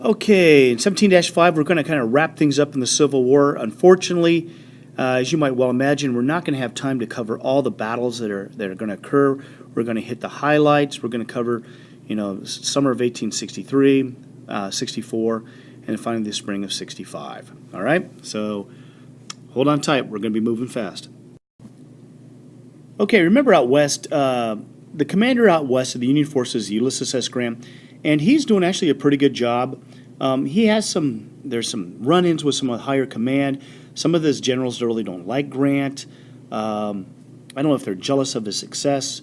Okay, in 17-5, we're going to kind of wrap things up in the Civil War. Unfortunately, as you might well imagine, we're not going to have time to cover all the battles that are going to occur. We're going to hit the highlights. We're going to cover, summer of 1863, 64, and finally the spring of 65. All right, so hold on tight. We're going to be moving fast. Okay, remember out west, the commander out west of the Union forces, Ulysses S. Grant, and he's doing actually a pretty good job. There's some run-ins with some higher command. Some of those generals really don't like Grant. I don't know if they're jealous of his success.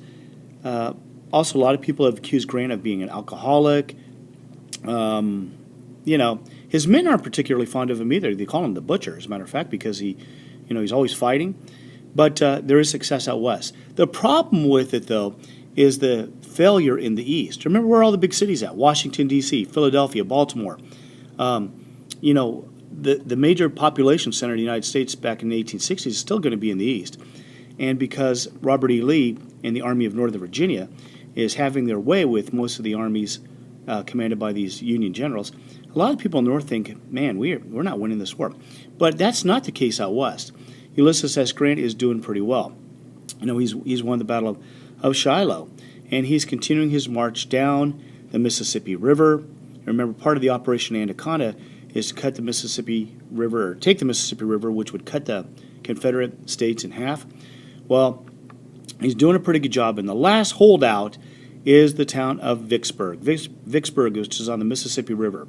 Also, a lot of people have accused Grant of being an alcoholic. His men aren't particularly fond of him either. They call him the Butcher, as a matter of fact, because he's always fighting. But there is success out west. The problem with it, though, is the failure in the east. Remember where all the big cities at? Washington, D.C., Philadelphia, Baltimore. The major population center of the United States back in the 1860s is still going to be in the east. And because Robert E. Lee and the Army of Northern Virginia is having their way with most of the armies commanded by these Union generals, a lot of people in the north think, man, we're not winning this war. But that's not the case out west. Ulysses S. Grant is doing pretty well. He's won the Battle of Shiloh, and he's continuing his march down the Mississippi River. Remember, part of the Operation Anaconda is to cut the Mississippi River, or take the Mississippi River, which would cut the Confederate states in half. Well, he's doing a pretty good job, and the last holdout is the town of Vicksburg. Vicksburg, which is on the Mississippi River.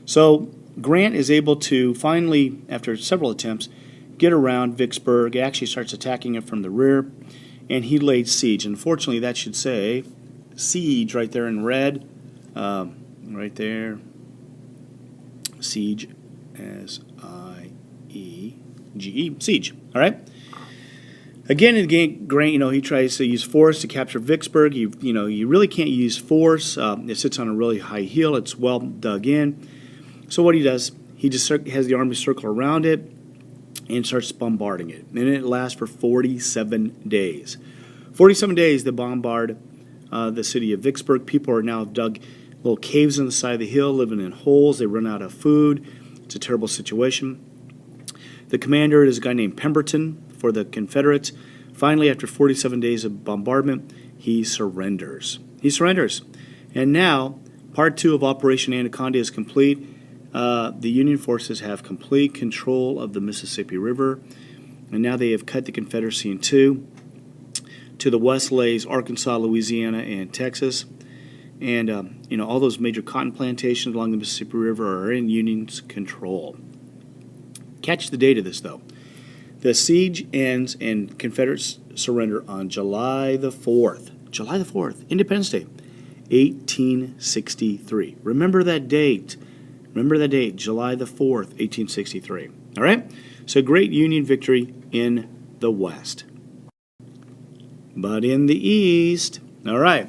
So Grant is able to finally, after several attempts, get around Vicksburg. He actually starts attacking it from the rear, and he laid siege. Unfortunately, that should say siege right there in red. Right there. Siege, S-I-E-G-E, siege. All right? Again and again, Grant, he tries to use force to capture Vicksburg. You really can't use force. It sits on a really high hill. It's well dug in. So what he does, he just has the army circle around it and starts bombarding it. And it lasts for 47 days. 47 days they bombard the city of Vicksburg. People are now dug little caves in the side of the hill, living in holes. They run out of food. It's a terrible situation. The commander is a guy named Pemberton for the Confederates. Finally, after 47 days of bombardment, he surrenders. And now, part 2 of Operation Anaconda is complete. The Union forces have complete control of the Mississippi River, and now they have cut the Confederacy in two. To the west lays Arkansas, Louisiana, and Texas. And, all those major cotton plantations along the Mississippi River are in Union's control. Catch the date of this, though. The siege ends and Confederates surrender on July the 4th. July the 4th, Independence Day, 1863. Remember that date. July the 4th, 1863. All right? So great Union victory in the West. But in the East, all right,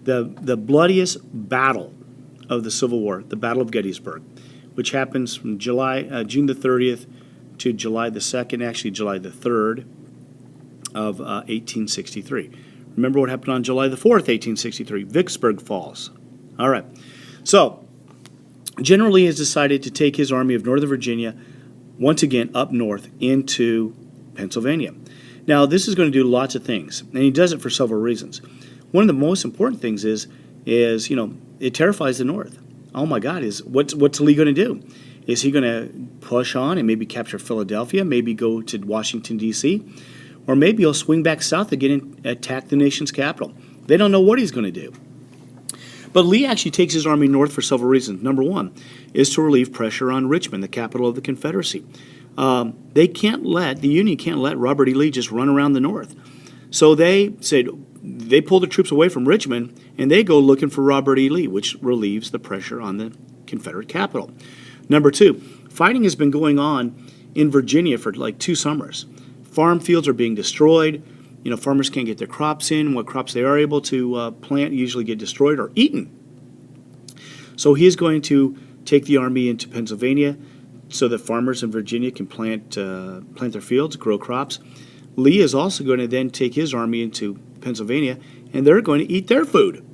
the bloodiest battle of the Civil War, the Battle of Gettysburg, which happens from June the 30th to July the 2nd, actually July the 3rd of 1863. Remember what happened on July the 4th, 1863? Vicksburg falls. All right. So, General Lee has decided to take his Army of Northern Virginia once again up north into Pennsylvania. Now, this is going to do lots of things, and he does it for several reasons. One of the most important things is it terrifies the North. Oh my God, what's Lee going to do? Is he going to push on and maybe capture Philadelphia, maybe go to Washington, D.C., or maybe he'll swing back south again and attack the nation's capital? They don't know what he's going to do. But Lee actually takes his army north for several reasons. Number one is to relieve pressure on Richmond, the capital of the Confederacy. The Union can't let Robert E. Lee just run around the North. So they pull the troops away from Richmond, and they go looking for Robert E. Lee, which relieves the pressure on the Confederate capital. Number two, fighting has been going on in Virginia for like 2 summers. Farm fields are being destroyed. Farmers can't get their crops in. What crops they are able to plant usually get destroyed or eaten. So he is going to take the army into Pennsylvania so that farmers in Virginia can plant their fields, grow crops. Lee is also going to then take his army into Pennsylvania, and they're going to eat their food.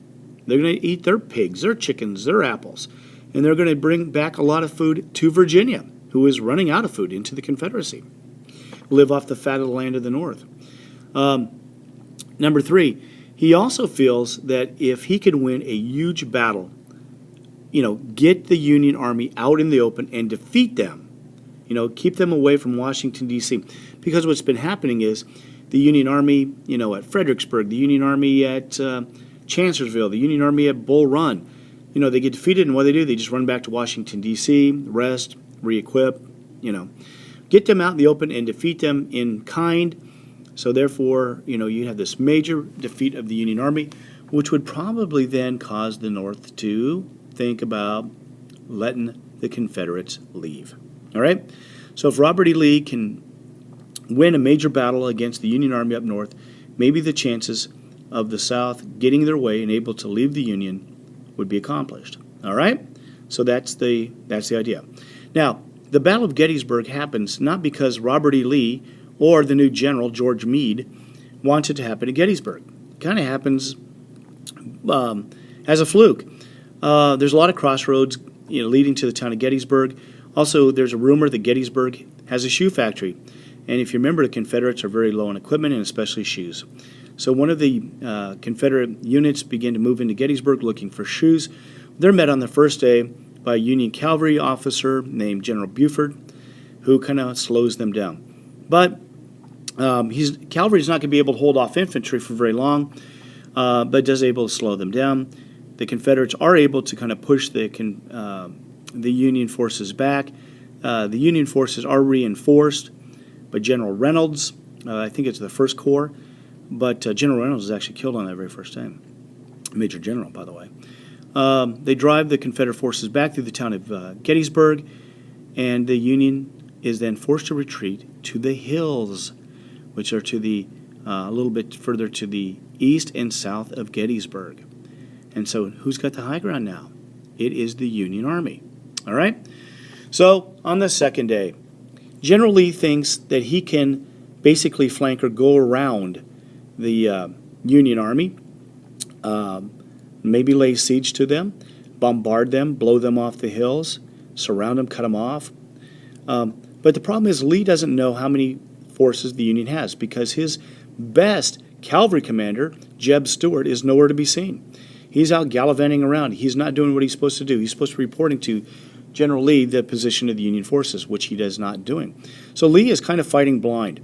They're going to eat their pigs, their chickens, their apples. and they're going to bring back a lot of food to Virginia, who is running out of food, into the Confederacy. Live off the fat of the land of the North. Number 3, he also feels that if he could win a huge battle, get the Union Army out in the open and defeat them, keep them away from Washington, D.C. Because what's been happening is the Union Army, at Fredericksburg, the Union Army at Chancellorsville, the Union Army at Bull Run, they get defeated, and what do? They just run back to Washington, D.C., rest, re-equip, get them out in the open and defeat them in kind. So therefore, you have this major defeat of the Union Army, which would probably then cause the North to think about letting the Confederates leave. All right? So if Robert E. Lee can win a major battle against the Union Army up north, maybe the chances of the South getting their way and able to leave the Union would be accomplished. All right? So that's the idea. Now, the Battle of Gettysburg happens not because Robert E. Lee or the new general, George Meade, wants it to happen at Gettysburg. It kind of happens as a fluke. There's a lot of crossroads leading to the town of Gettysburg. Also, there's a rumor that Gettysburg has a shoe factory. And if you remember, the Confederates are very low on equipment, and especially shoes. So one of the Confederate units begin to move into Gettysburg looking for shoes. They're met on the first day by a Union cavalry officer named General Buford, who kind of slows them down. But cavalry is not going to be able to hold off infantry for very long, but does able to slow them down. The Confederates are able to kind of push the Union forces back. The Union forces are reinforced by General Reynolds. I think it's the First Corps, but General Reynolds is actually killed on that very first day. Major General, by the way. They drive the Confederate forces back through the town of Gettysburg, and the Union is then forced to retreat to the hills, which are to the a little bit further to the east and south of Gettysburg. And so who's got the high ground now? It is the Union Army. All right? So on the second day, General Lee thinks that he can basically flank or go around the Union Army, maybe lay siege to them, bombard them, blow them off the hills, surround them, cut them off. But the problem is Lee doesn't know how many forces the Union has because his best cavalry commander, Jeb Stuart, is nowhere to be seen. He's out gallivanting around. He's not doing what he's supposed to do. He's supposed to be reporting to General Lee the position of the Union forces, which he does not doing. So Lee is kind of fighting blind.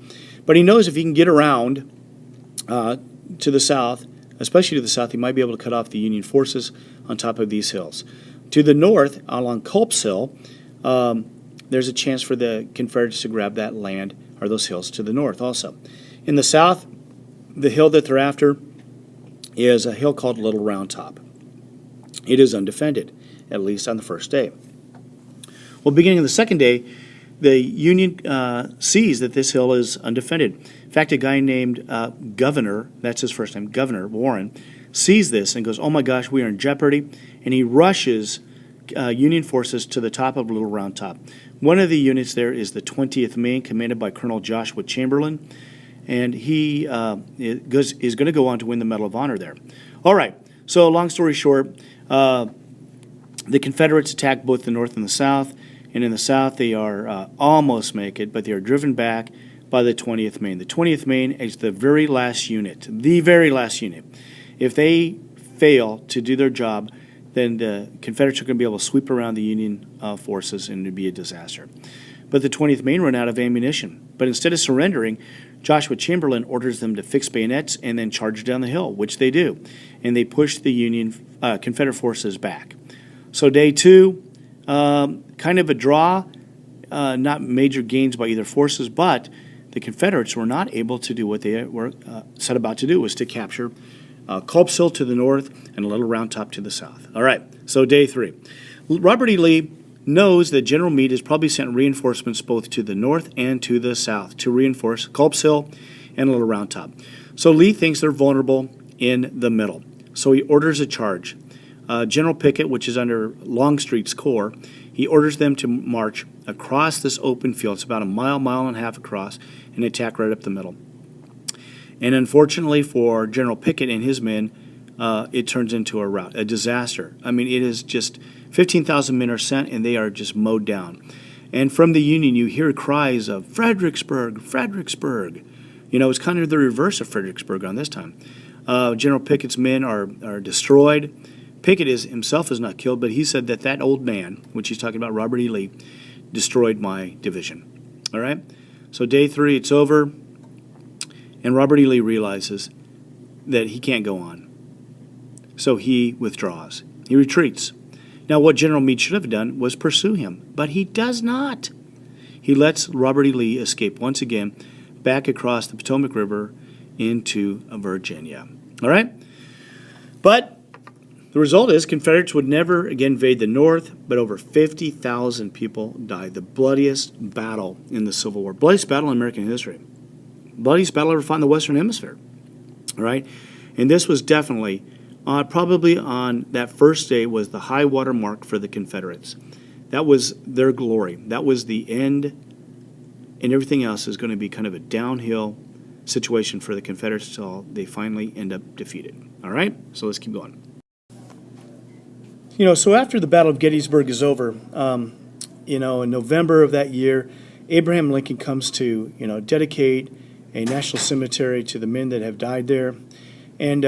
But he knows if he can get around to the south, especially to the south, he might be able to cut off the Union forces on top of these hills. To the north, along Culp's Hill, there's a chance for the Confederates to grab that land or those hills to the north also. In the south, the hill that they're after is a hill called Little Round Top. It is undefended, at least on the first day. Well, beginning of the second day, the Union sees that this hill is undefended. In fact, a guy named Governor, that's his first name, Governor Warren, sees this and goes, oh my gosh, we are in jeopardy, and he rushes Union forces to the top of Little Round Top. One of the units there is the 20th Maine, commanded by Colonel Joshua Chamberlain, and he is going to go on to win the Medal of Honor there. All right, so long story short, the Confederates attack both the north and the south, and in the south they are almost make it, but they are driven back by the 20th Maine. The 20th Maine is the very last unit. If they fail to do their job, then the Confederates are going to be able to sweep around the Union forces, and it would be a disaster. But the 20th Maine run out of ammunition. But instead of surrendering, Joshua Chamberlain orders them to fix bayonets and then charge down the hill, which they do. And they push the Confederate forces back. So day two, kind of a draw, not major gains by either forces, but the Confederates were not able to do what they were set about to do, was to capture Culp's Hill to the north and Little Round Top to the south. All right, so day three. Robert E. Lee knows that General Meade has probably sent reinforcements both to the north and to the south to reinforce Culp's Hill and Little Round Top. So Lee thinks they're vulnerable in the middle. So he orders a charge. General Pickett, which is under Longstreet's corps, he orders them to march across this open field. It's about a mile and a half across, and attack right up the middle. And unfortunately for General Pickett and his men, it turns into a rout, a disaster. I mean, it is just 15,000 men are sent, and they are just mowed down. And from the Union, you hear cries of Fredericksburg, Fredericksburg. It's kind of the reverse of Fredericksburg on this time. General Pickett's men are destroyed. Pickett himself is not killed, but he said that old man, which he's talking about, Robert E. Lee, destroyed my division. All right? So day 3, it's over, and Robert E. Lee realizes that he can't go on. So he withdraws. He retreats. Now, what General Meade should have done was pursue him, but he does not. He lets Robert E. Lee escape once again back across the Potomac River into Virginia. All right? But the result is Confederates would never again invade the North, but over 50,000 people died. The bloodiest battle in the Civil War. Bloodiest battle in American history. Bloodiest battle ever fought in the Western Hemisphere. All right? And this was definitely, probably on that first day, was the high water mark for the Confederates. That was their glory. That was the end, and everything else is going to be kind of a downhill situation for the Confederates until they finally end up defeated. All right? So let's keep going. So after the Battle of Gettysburg is over, in November of that year, Abraham Lincoln comes to, dedicate a national cemetery to the men that have died there. And,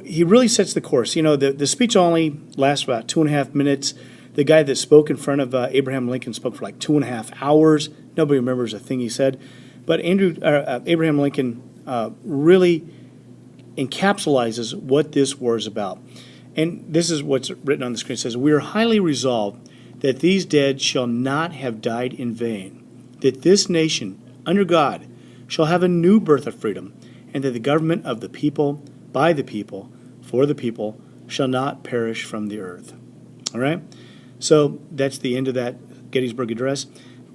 he really sets the course. The speech only lasts about 2.5 minutes. The guy that spoke in front of Abraham Lincoln spoke for like 2.5 hours. Nobody remembers a thing he said. But Abraham Lincoln really encapsulates what this war is about. And this is what's written on the screen. It says, "We are highly resolved that these dead shall not have died in vain, that this nation, under God, shall have a new birth of freedom, and that the government of the people, by the people, for the people, shall not perish from the earth." All right? So that's the end of that Gettysburg Address.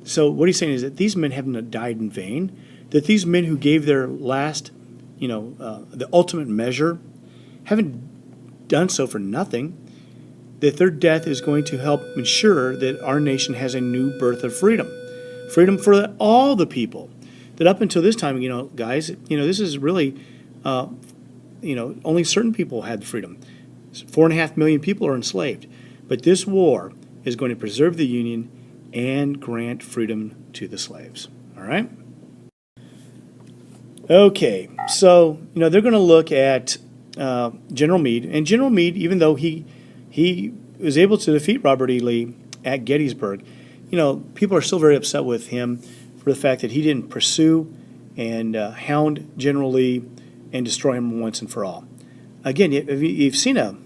So what he's saying is that these men haven't died in vain, that these men who gave their last, the ultimate measure, haven't done so for nothing, that their death is going to help ensure that our nation has a new birth of freedom. Freedom for all the people. That up until this time, guys, this is really, only certain people had freedom. 4.5 million people are enslaved. But this war is going to preserve the Union and grant freedom to the slaves. All right? Okay, so, they're going to look at General Meade. And General Meade, even though he was able to defeat Robert E. Lee at Gettysburg, people are still very upset with him for the fact that he didn't pursue and hound General Lee and destroy him once and for all. Again, you've seen a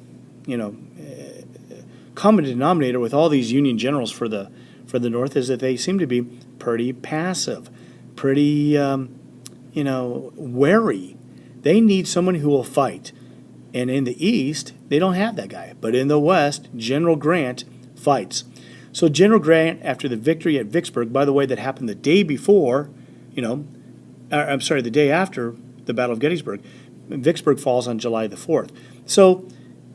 common denominator with all these Union generals for the North is that they seem to be pretty passive, pretty wary. They need someone who will fight. And in the East, they don't have that guy. But in the West, General Grant fights. So General Grant, after the victory at Vicksburg, by the way, that happened the day before, the day after the Battle of Gettysburg, Vicksburg falls on July the 4th. So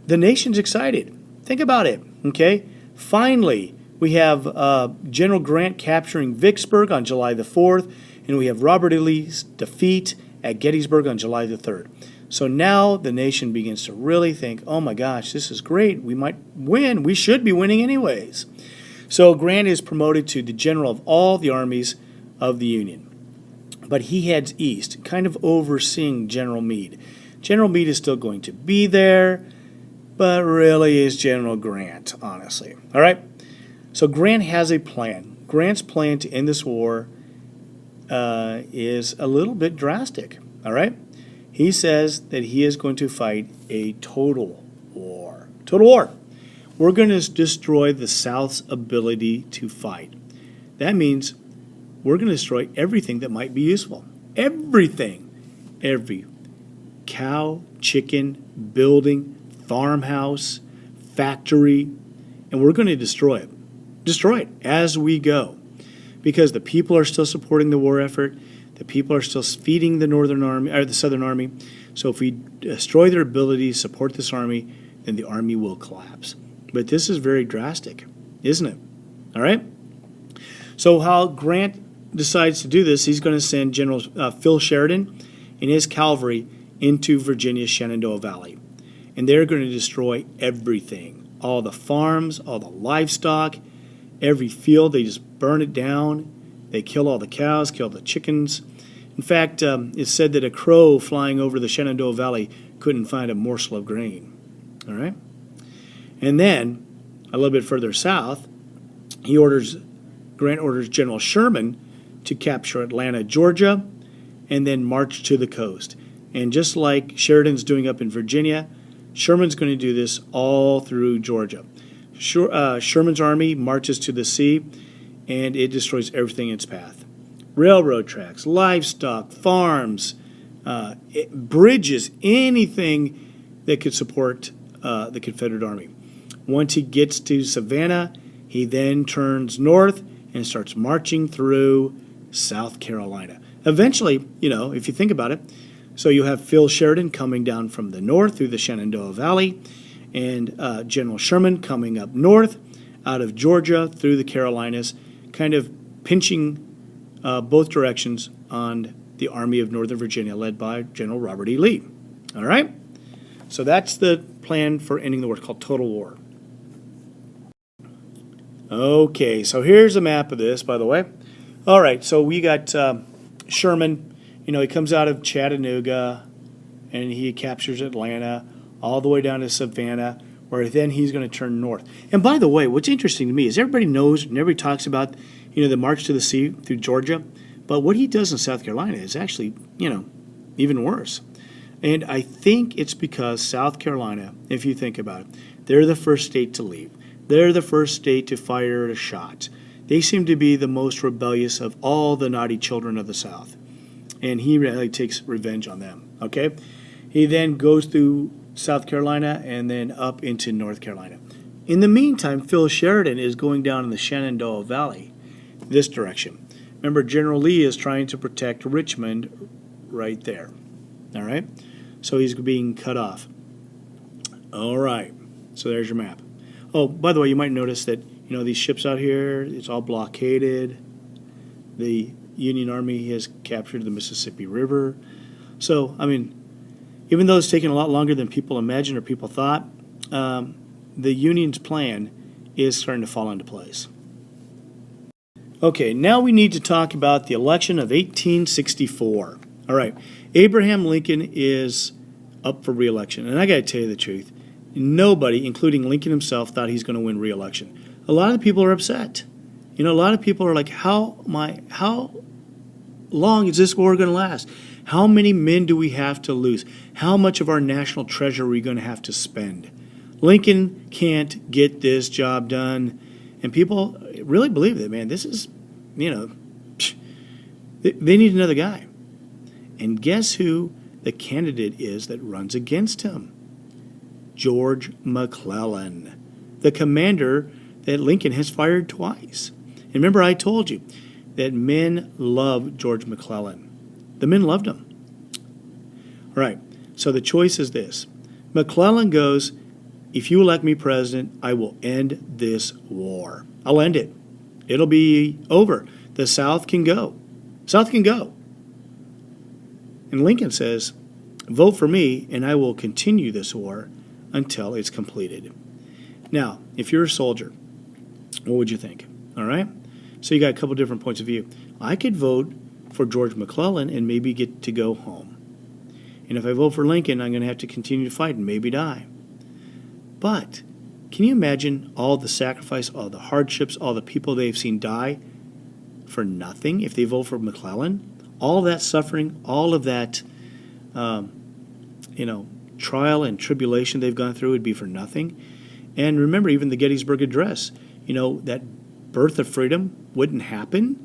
the nation's excited. Think about it, okay? Finally, we have General Grant capturing Vicksburg on July the 4th, and we have Robert E. Lee's defeat at Gettysburg on July the 3rd. So now the nation begins to really think, oh my gosh, this is great. We might win. We should be winning anyways. So Grant is promoted to the general of all the armies of the Union. But he heads east, kind of overseeing General Meade. General Meade is still going to be there, but really is General Grant, honestly. All right? So Grant has a plan. Grant's plan to end this war is a little bit drastic. All right? He says that he is going to fight a total war. Total war. We're going to destroy the South's ability to fight. That means we're going to destroy everything that might be useful. Everything. Every cow, chicken, building, farmhouse, factory, and we're going to destroy it. Destroy it as we go. Because the people are still supporting the war effort. The people are still feeding the Northern Army or the Southern Army. So if we destroy their ability to support this army, then the army will collapse. But this is very drastic, isn't it? All right? So how Grant decides to do this, he's going to send General Phil Sheridan and his cavalry into Virginia's Shenandoah Valley. And they're going to destroy everything, all the farms, all the livestock, every field. They just burn it down. They kill all the cows, kill the chickens. In fact, it's said that a crow flying over the Shenandoah Valley couldn't find a morsel of grain. All right? And then, a little bit further south, Grant orders General Sherman to capture Atlanta, Georgia, and then march to the coast. And just like Sheridan's doing up in Virginia, Sherman's going to do this all through Georgia. Sherman's army marches to the sea, and it destroys everything in its path. Railroad tracks, livestock, farms, bridges, anything that could support the Confederate Army. Once he gets to Savannah, he then turns north and starts marching through South Carolina. Eventually, if you think about it, so you have Phil Sheridan coming down from the north through the Shenandoah Valley, and General Sherman coming up north out of Georgia through the Carolinas, kind of pinching both directions on the Army of Northern Virginia led by General Robert E. Lee. All right? So that's the plan for ending the war. It's called total war. Okay, so here's a map of this, by the way. All right, so we got Sherman. He comes out of Chattanooga, and he captures Atlanta all the way down to Savannah, where then he's going to turn north. And by the way, what's interesting to me is everybody knows and everybody talks about, the march to the sea through Georgia, but what he does in South Carolina is actually, even worse. And I think it's because South Carolina, if you think about it, they're the first state to leave. They're the first state to fire a shot. They seem to be the most rebellious of all the naughty children of the South. And he really takes revenge on them, okay? He then goes through South Carolina and then up into North Carolina. In the meantime, Phil Sheridan is going down in the Shenandoah Valley, this direction. Remember, General Lee is trying to protect Richmond right there, all right? So he's being cut off. All right, so there's your map. Oh, by the way, you might notice that, these ships out here, it's all blockaded. The Union Army has captured the Mississippi River. So, even though it's taken a lot longer than people imagined or people thought, the Union's plan is starting to fall into place. Okay, now we need to talk about the election of 1864. All right, Abraham Lincoln is up for re-election, and I got to tell you the truth. Nobody, including Lincoln himself, thought he's going to win re-election. A lot of people are upset. A lot of people are like, how long is this war going to last? How many men do we have to lose? How much of our national treasure are we going to have to spend? Lincoln can't get this job done. And people really believe that, man, this is, they need another guy. And guess who the candidate is that runs against him? George McClellan, the commander that Lincoln has fired twice. And remember, I told you that men loved George McClellan. The men loved him. All right, so the choice is this. McClellan goes, if you elect me president, I will end this war. I'll end it. It'll be over. The South can go. South can go. And Lincoln says, vote for me, and I will continue this war until it's completed. Now, if you're a soldier, what would you think? All right? So you got a couple different points of view. I could vote for George McClellan and maybe get to go home. And if I vote for Lincoln, I'm going to have to continue to fight and maybe die. But can you imagine all the sacrifice, all the hardships, all the people they've seen die for nothing if they vote for McClellan? All that suffering, all of that, trial and tribulation they've gone through would be for nothing. And remember, even the Gettysburg Address, that birth of freedom wouldn't happen.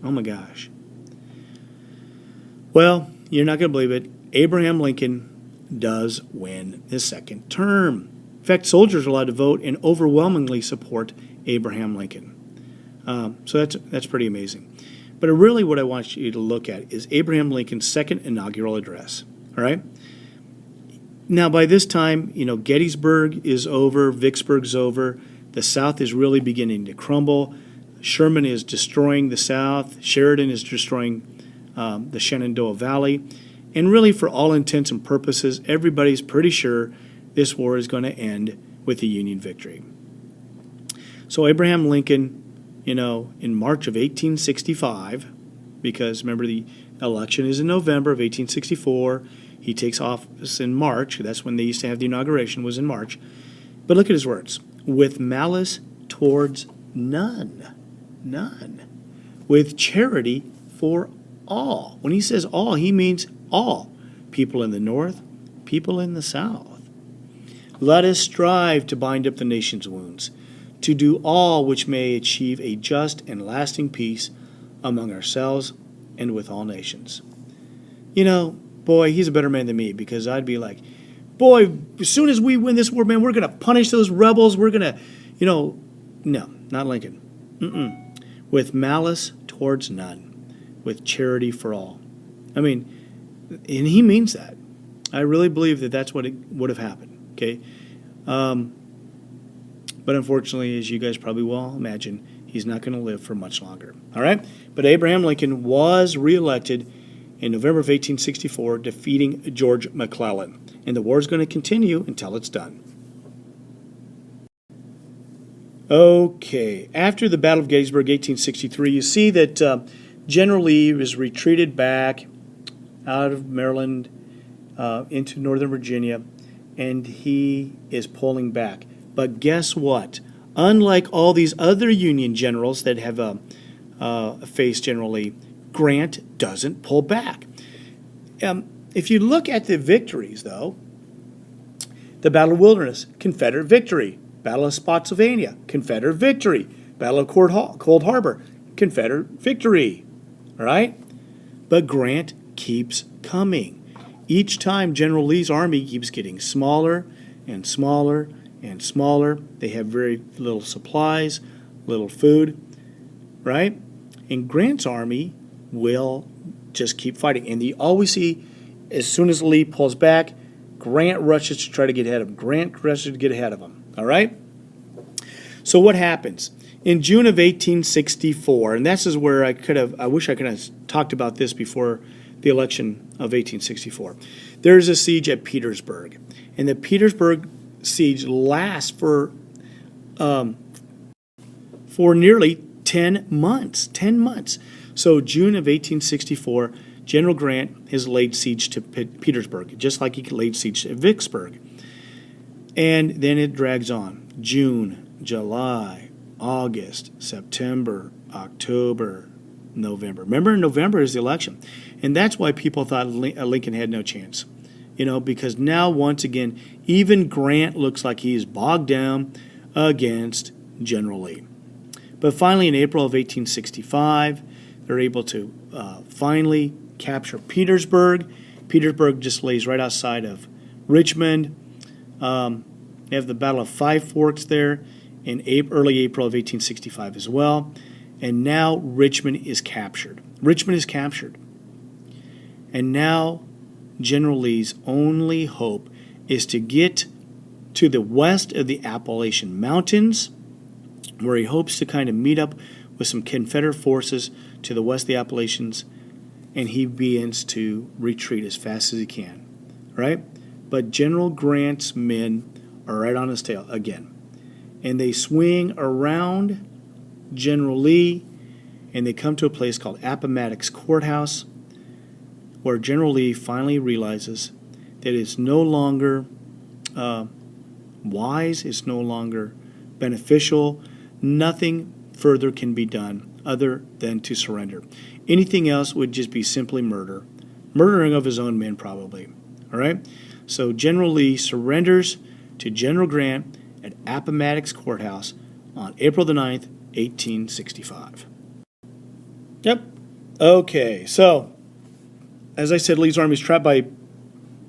Oh my gosh. Well, you're not going to believe it. Abraham Lincoln does win his second term. In fact, soldiers are allowed to vote and overwhelmingly support Abraham Lincoln. So that's pretty amazing. But really what I want you to look at is Abraham Lincoln's second inaugural address. All right? Now, by this time, Gettysburg is over, Vicksburg's over. The South is really beginning to crumble. Sherman is destroying the South. Sheridan is destroying the Shenandoah Valley. And really, for all intents and purposes, everybody's pretty sure this war is going to end with the Union victory. So Abraham Lincoln, in March of 1865, because remember the election is in November of 1864, he takes office in March. That's when they used to have the inauguration, was in March. But look at his words. With malice towards none. None. With charity for all. When he says all, he means all. People in the North, people in the South. Let us strive to bind up the nation's wounds, to do all which may achieve a just and lasting peace among ourselves and with all nations. Boy, he's a better man than me, because I'd be like, boy, as soon as we win this war, man, we're going to punish those rebels. We're going to, no, not Lincoln. With malice towards none, with charity for all. And he means that. I really believe that that's what it would have happened, okay? But unfortunately, as you guys probably will imagine, he's not going to live for much longer, all right? But Abraham Lincoln was reelected in November of 1864, defeating George McClellan. And the war is going to continue until it's done. Okay, after the Battle of Gettysburg, 1863, you see that General Lee was retreated back out of Maryland into Northern Virginia, and he is pulling back. But guess what? Unlike all these other Union generals that have faced General Lee, Grant doesn't pull back. If you look at the victories, though, the Battle of Wilderness, Confederate victory. Battle of Spotsylvania, Confederate victory. Battle of Cold Harbor, Confederate victory. All right? But Grant keeps coming. Each time General Lee's army keeps getting smaller and smaller and smaller. They have very little supplies, little food, right? And Grant's army will just keep fighting. And you always see, as soon as Lee pulls back, Grant rushes to try to get ahead of him. Grant rushes to get ahead of him. All right? So what happens? In June of 1864, and this is where I wish I could have talked about this before the election of 1864. There's a siege at Petersburg. And the Petersburg siege lasts for nearly 10 months. 10 months. So June of 1864, General Grant has laid siege to Petersburg, just like he laid siege to Vicksburg. And then it drags on. June, July, August, September, October, November. Remember, in November is the election. And that's why people thought Lincoln had no chance. Because now, once again, even Grant looks like he is bogged down against General Lee. But finally, in April of 1865, they're able to finally capture Petersburg. Petersburg just lays right outside of Richmond. They have the Battle of Five Forks there in early April of 1865 as well. And now Richmond is captured. Richmond is captured. And now General Lee's only hope is to get to the west of the Appalachian Mountains, where he hopes to kind of meet up with some Confederate forces to the west of the Appalachians, and he begins to retreat as fast as he can, right? But General Grant's men are right on his tail again, and they swing around General Lee, and they come to a place called Appomattox Courthouse, where General Lee finally realizes that it's no longer wise, it's no longer beneficial, nothing further can be done other than to surrender. Anything else would just be simply murder. Murdering of his own men, probably. All right? So General Lee surrenders to General Grant at Appomattox Courthouse on April the 9th, 1865. Yep. Okay, so as I said, Lee's army is trapped by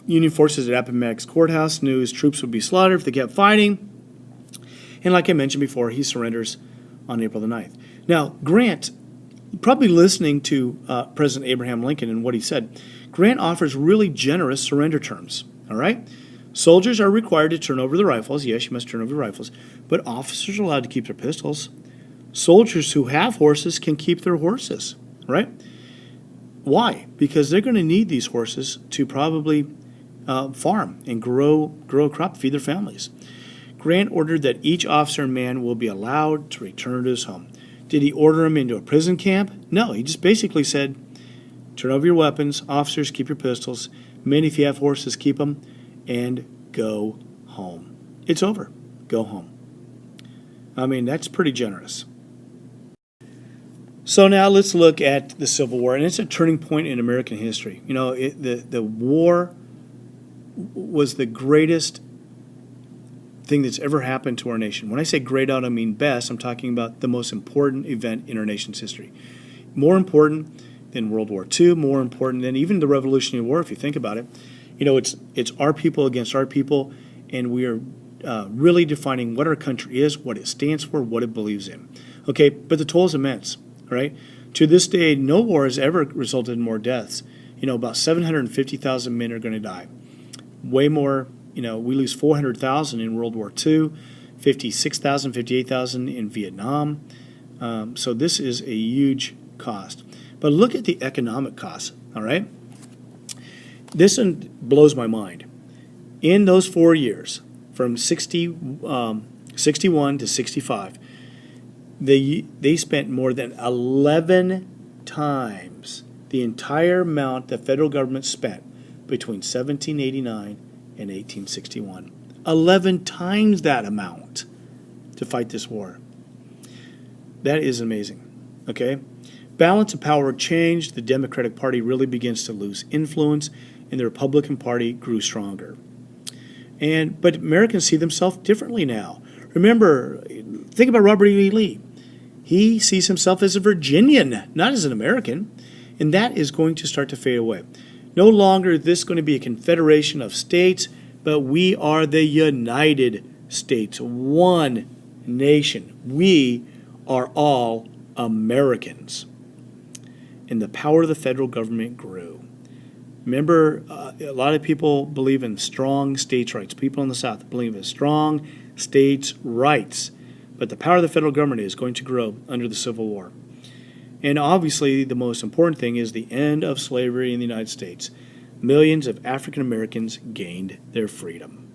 Union forces at Appomattox Courthouse, knew his troops would be slaughtered if they kept fighting. And like I mentioned before, he surrenders on April the 9th. Now, Grant, probably listening to President Abraham Lincoln and what he said, Grant offers really generous surrender terms, all right? Soldiers are required to turn over their rifles. Yes, you must turn over your rifles. But officers are allowed to keep their pistols. Soldiers who have horses can keep their horses, right? Why? Because they're going to need these horses to probably farm and grow a crop, feed their families. Grant ordered that each officer and man will be allowed to return to his home. Did he order him into a prison camp? No, he just basically said, turn over your weapons, officers, keep your pistols, men, if you have horses, keep them, and go home. It's over. Go home. I mean, that's pretty generous. So now let's look at the Civil War, and it's a turning point in American history. You know, the war was the greatest thing that's ever happened to our nation. When I say great, I don't mean best. I'm talking about the most important event in our nation's history. More important than World War II, more important than even the Revolutionary War, if you think about it. You know, it's our people against our people, and we are really defining what our country is, what it stands for, what it believes in. Okay, but the toll is immense. Right? To this day, no war has ever resulted in more deaths. You know, about 750,000 men are going to die. Way more, you know, we lose 400,000 in World War II, 56,000, 58,000 in Vietnam. So this is a huge cost. But look at the economic cost, all right? This one blows my mind. In those 4 years, from 61 to 65, they spent more than 11 times the entire amount the federal government spent between 1789 and 1861. 11 times that amount to fight this war. That is amazing. Okay? Balance of power changed. The Democratic Party really begins to lose influence, and the Republican Party grew stronger. But Americans see themselves differently now. Remember, think about Robert E. Lee. He sees himself as a Virginian, not as an American, and that is going to start to fade away. No longer is this going to be a confederation of states, but we are the United States, one nation. We are all Americans. And the power of the federal government grew. Remember, a lot of people believe in strong states' rights. People in the South believe in strong states' rights. But the power of the federal government is going to grow under the Civil War. And obviously, the most important thing is the end of slavery in the United States. Millions of African Americans gained their freedom.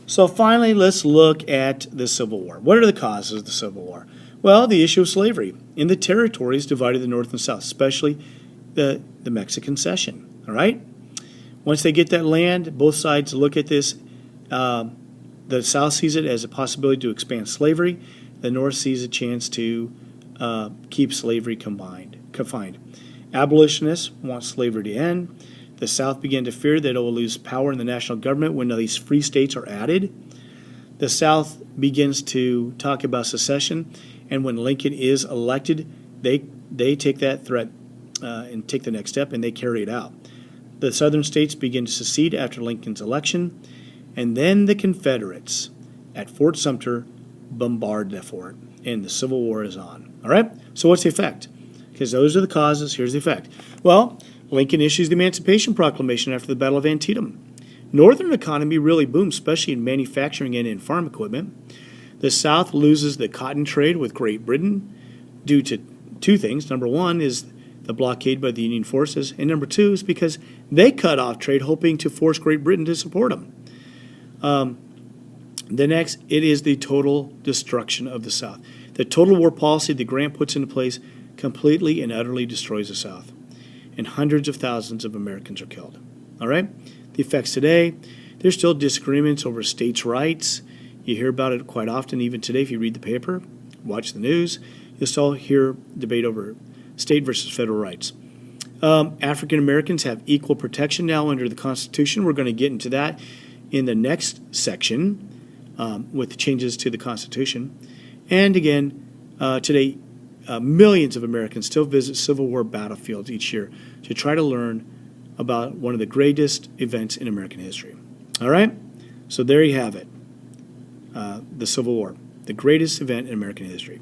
So finally, let's look at the Civil War. What are the causes of the Civil War? Well, the issue of slavery in the territories divided the North and South, especially the Mexican Cession. All right? Once they get that land, both sides look at this. The South sees it as a possibility to expand slavery. The North sees a chance to keep slavery confined. Abolitionists want slavery to end. The South began to fear that it will lose power in the national government when these free states are added. The South begins to talk about secession, and when Lincoln is elected, they take that threat and take the next step, and they carry it out. The Southern states begin to secede after Lincoln's election. And then the Confederates at Fort Sumter bombard the fort, and the Civil War is on. All right? So what's the effect? Because those are the causes. Here's the effect. Well, Lincoln issues the Emancipation Proclamation after the Battle of Antietam. Northern economy really booms, especially in manufacturing and in farm equipment. The South loses the cotton trade with Great Britain due to two things. Number one is the blockade by the Union forces, and number two is because they cut off trade, hoping to force Great Britain to support them. The next, it is the total destruction of the South. The total war policy that Grant puts into place completely and utterly destroys the South. And hundreds of thousands of Americans are killed. All right? The effects today, there's still disagreements over states' rights. You hear about it quite often, even today, if you read the paper, watch the news. You'll still hear debate over state versus federal rights. African Americans have equal protection now under the Constitution. We're going to get into that in the next section with the changes to the Constitution. And again, today, millions of Americans still visit Civil War battlefields each year to try to learn about one of the greatest events in American history. All right? So there you have it, the Civil War, the greatest event in American history.